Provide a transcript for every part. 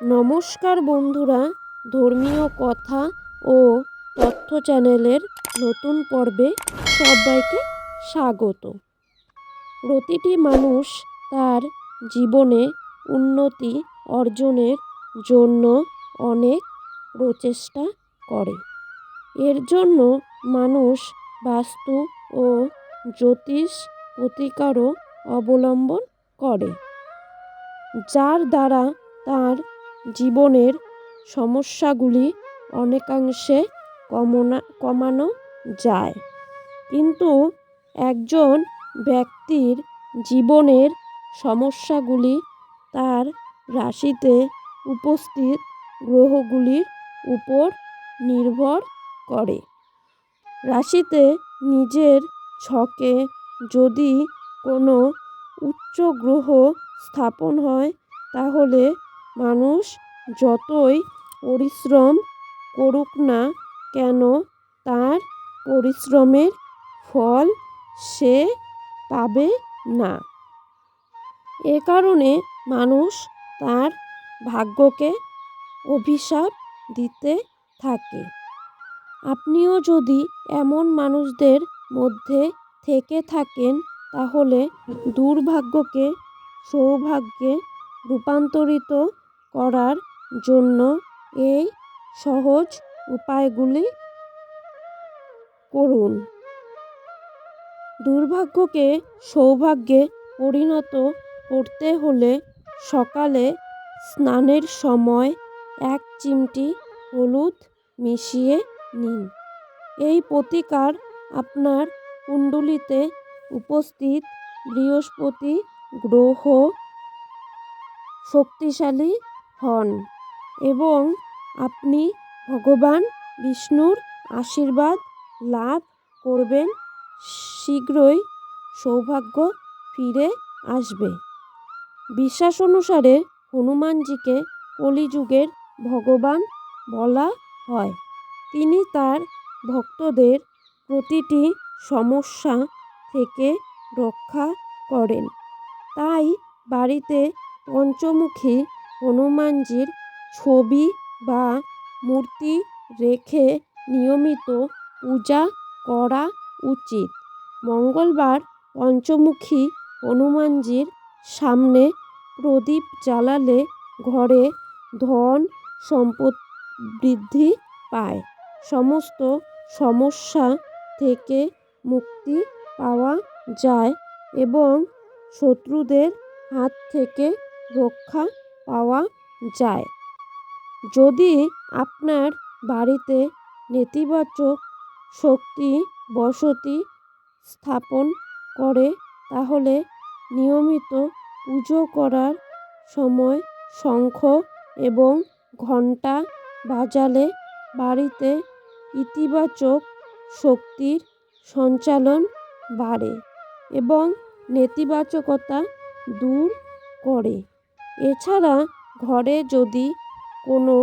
নমস্কার বন্ধুরা, ধর্মীয় কথা ও তথ্য চ্যানেলের নতুন পর্বে সবাইকে স্বাগত। প্রতিটি মানুষ তার জীবনে উন্নতি অর্জনের জন্য অনেক প্রচেষ্টা করে। এর জন্য মানুষ বাস্তু ও জ্যোতিষ প্রতিকারও অবলম্বন করে, যার দ্বারা তার জীবনের সমস্যাগুলি অনেকাংশে কমানো যায়। কিন্তু একজন ব্যক্তির জীবনের সমস্যাগুলি তার রাশিতে উপস্থিত গ্রহগুলির উপর নির্ভর করে। রাশিতে নিজের ছকে যদি কোনো উচ্চ গ্রহ স্থাপন হয়, তাহলে মানুষ যতই পরিশ্রম করুক না কেন, তার পরিশ্রমের ফল সে পাবে না। এ কারণে মানুষ তার ভাগ্যকে অভিশাপ দিতে থাকে। আপনিও যদি এমন মানুষদের মধ্যে থেকে থাকেন, তাহলে দুর্ভাগ্যকে সৌভাগ্যে রূপান্তরিত করার জন্য এই সহজ উপায়গুলি করুন। দুর্ভাগ্যকে সৌভাগ্যে পরিণত করতে হলে সকালে স্নানের সময় 1 চিমটি হলুদ মিশিয়ে নিন। এই প্রতিকার আপনার কুণ্ডলিতে উপস্থিত বৃহস্পতি গ্রহ শক্তিশালী হন এবং আপনি ভগবান বিষ্ণুর আশীর্বাদ লাভ করবেন। শীঘ্রই সৌভাগ্য ফিরে আসবে। বিশ্বাস অনুসারে হনুমানজিকে কলিযুগের ভগবান বলা হয়। তিনি তার ভক্তদের প্রতিটি সমস্যা থেকে রক্ষা করেন। তাই বাড়িতে পঞ্চমুখী হনুমানজির ছবি বা মূর্তি রেখে নিয়মিত পূজা করা উচিত। মঙ্গলবার পঞ্চমুখী হনুমানজির সামনে প্রদীপ জ্বালালে ঘরে ধন সম্পদ বৃদ্ধি পায়, সমস্ত সমস্যা থেকে মুক্তি পাওয়া যায় এবং শত্রুদের হাত থেকে রক্ষা পাওয়া যায়। যদি আপনার বাড়িতে নেতিবাচক শক্তি বসতি স্থাপন করে, তাহলে নিয়মিত পুজো করার সময় শঙ্খ এবং ঘণ্টা বাজালে বাড়িতে ইতিবাচক শক্তির সঞ্চালন বাড়ে এবং নেতিবাচকতা দূর করে। এছাড়া ঘরে যদি কোনো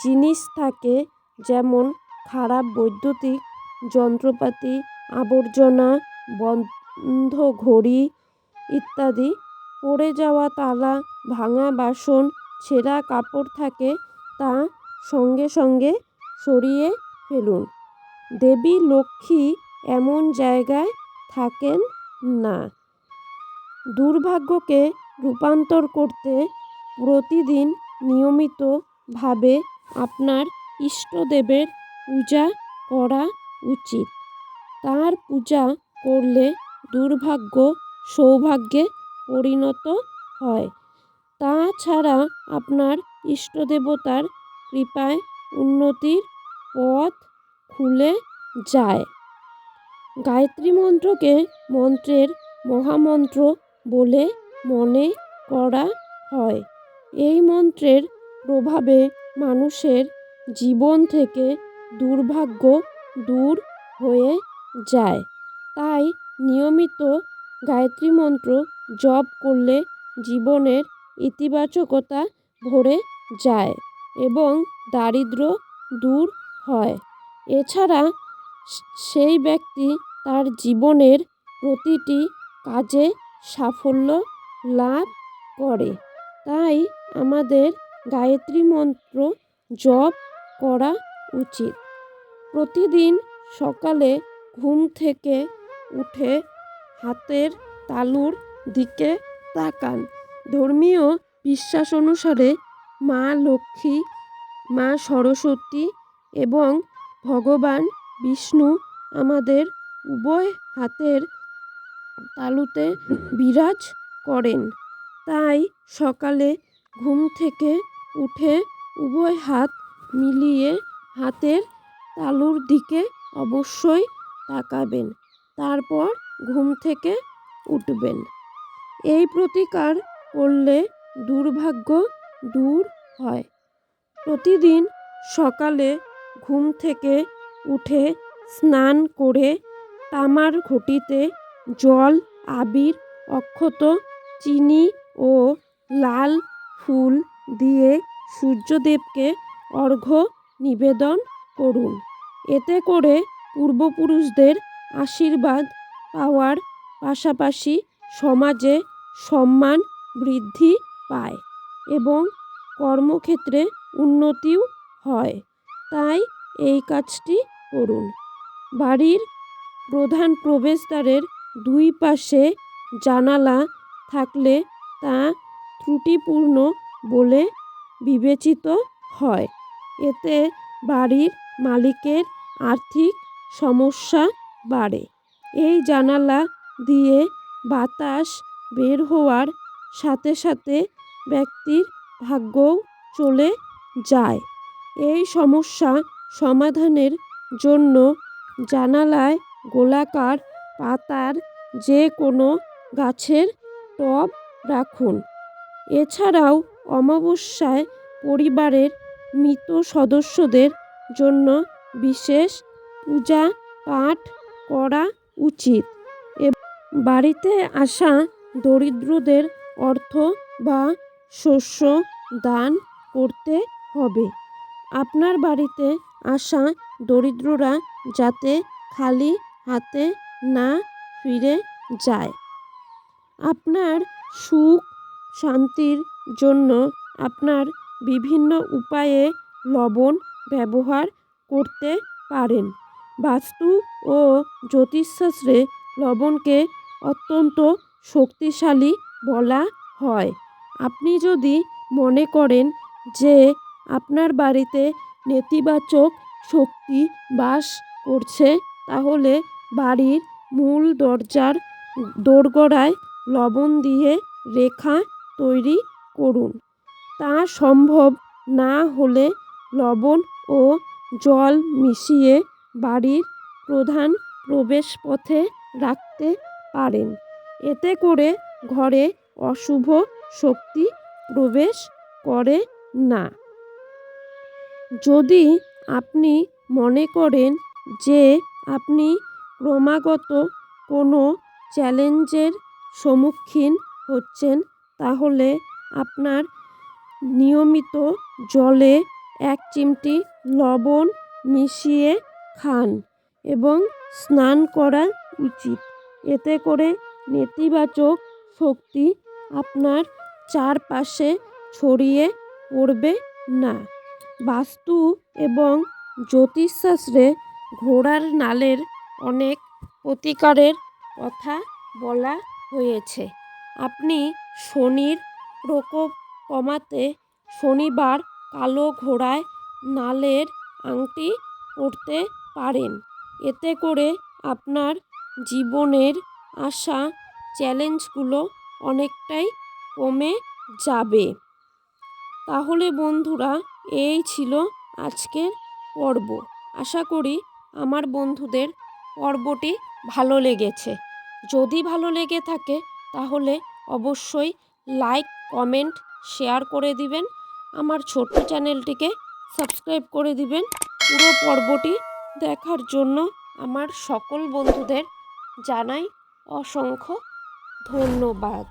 জিনিস থাকে, যেমন খারাপ বৈদ্যুতিক যন্ত্রপাতি, আবর্জনা, বন্ধ ঘড়ি ইত্যাদি, পড়ে যাওয়া তালা, ভাঙা বাসন, ছেঁড়া কাপড় থাকে, তা সঙ্গে সঙ্গে সরিয়ে ফেলুন। দেবী লক্ষ্মী এমন জায়গায় থাকেন না। দুর্ভাগ্যকে রূপান্তর করতে প্রতিদিন নিয়মিতভাবে আপনার ইষ্টদেবের পূজা করা উচিত। তার পূজা করলে দুর্ভাগ্য সৌভাগ্যে পরিণত হয়। তাছাড়া আপনার ইষ্টদেবতার কৃপায় উন্নতির পথ খুলে যায়। গায়ত্রী মন্ত্রকে মন্ত্রের মহামন্ত্র বলে মনে করা হয়। এই মন্ত্রের প্রভাবে মানুষের জীবন থেকে দুর্ভাগ্য দূর হয়ে যায়। তাই নিয়মিত গায়ত্রী মন্ত্র জপ করলে জীবনের ইতিবাচকতা ভরে যায় এবং দারিদ্র্য দূর হয়। এছাড়া সেই ব্যক্তি তার জীবনের প্রতিটি কাজে সাফল্য লাভ করে। তাই আমাদের গায়ত্রী মন্ত্র জপ করা উচিত। প্রতিদিন সকালে ঘুম থেকে উঠে হাতের তালুর দিকে তাকান। ধর্মীয় বিশ্বাস অনুসারে মা লক্ষ্মী, মা সরস্বতী এবং ভগবান বিষ্ণু আমাদের উভয় হাতের তালুতে বিরাজ করেন। তাই সকালে ঘুম থেকে উঠে উভয় হাত মিলিয়ে হাতের তালুর দিকে অবশ্যই তাকাবেন। তারপর ঘুম থেকে উঠবেন। এই প্রতিকার করলে দুর্ভাগ্য দূর হয়। প্রতিদিন সকালে ঘুম থেকে উঠে স্নান করে তামার ঘটিতে জল, আবির, অক্ষত, চিনি ও লাল ফুল দিয়ে সূর্যদেবকে অর্ঘ্য নিবেদন করুন। এতে করে পূর্বপুরুষদের আশীর্বাদ পাওয়ার পাশাপাশি সমাজে সম্মান বৃদ্ধি পায় এবং কর্মক্ষেত্রে উন্নতিও হয়। তাই এই কাজটি করুন। বাড়ির প্রধান প্রবেশদ্বারের দুই পাশে জানালা থাকলে তা ত্রুটিপূর্ণ বলে বিবেচিত হয়। এতে বাড়ির মালিকের আর্থিক সমস্যা বাড়ে। এই জানালা দিয়ে বাতাস বের হওয়ার সাথে সাথে ব্যক্তির ভাগ্যও চলে যায়। এই সমস্যা সমাধানের জন্য জানালায় গোলাকার পাতার যে কোনো গাছের টব রাখুন। এছাড়াও অমাবস্যায় পরিবারের মৃত সদস্যদের জন্য বিশেষ পূজা পাঠ করা উচিত। বাড়িতে আসা দরিদ্রদের অর্থ বা শস্য দান করতে হবে। আপনার বাড়িতে আসা দরিদ্ররা যাতে খালি হাতে না ফিরে যায়। আপনার সুখ শান্তির জন্য আপনার বিভিন্ন উপায়ে লবণ ব্যবহার করতে পারেন। বাস্তু ও জ্যোতিষশাস্ত্রে লবণকে অত্যন্ত শক্তিশালী বলা হয়। আপনি যদি মনে করেন যে আপনার বাড়িতে নেতিবাচক শক্তি বাস করছে, তাহলে বাড়ির মূল দরজার দোরগোড়ায় লবণ দিয়ে রেখা তৈরি করুন। তা সম্ভব না হলে লবণ ও জল মিশিয়ে বাড়ির প্রধান প্রবেশপথে রাখতে পারেন। এতে করে ঘরে অশুভ শক্তি প্রবেশ করে না। যদি আপনি মনে করেন যে আপনি ক্রমাগত কোনো চ্যালেঞ্জের সম্মুখীন হচ্ছেন, তাহলে আপনার নিয়মিত জলে 1 চিমটি লবণ মিশিয়ে খান এবং স্নান করা উচিত। এতে করে নেতিবাচক শক্তি আপনার চারপাশে ছড়িয়ে পড়বে না। বাস্তু এবং জ্যোতিষশাস্ত্রে ঘোড়ার নালের অনেক প্রতিকারের কথা বলা হয়েছে। আপনি শনির প্রকোপ কমাতে শনিবার কালো ঘোড়ায় নালের আংটি পরতে পারেন। এতে করে আপনার জীবনের আসা চ্যালেঞ্জগুলো অনেকটাই কমে যাবে। তাহলে বন্ধুরা, এই ছিল আজকের পর্ব। আশা করি আমার বন্ধুদের পর্বটি ভালো লেগেছে। যদি ভালো লেগে থাকে তাহলে অবশ্যই লাইক, কমেন্ট, শেয়ার করে দিবেন। আমার ছোট্ট চ্যানেলটিকে সাবস্ক্রাইব করে দিবেন। পুরো পর্বটি দেখার জন্য আমার সকল বন্ধুদের জানাই অসংখ্য ধন্যবাদ।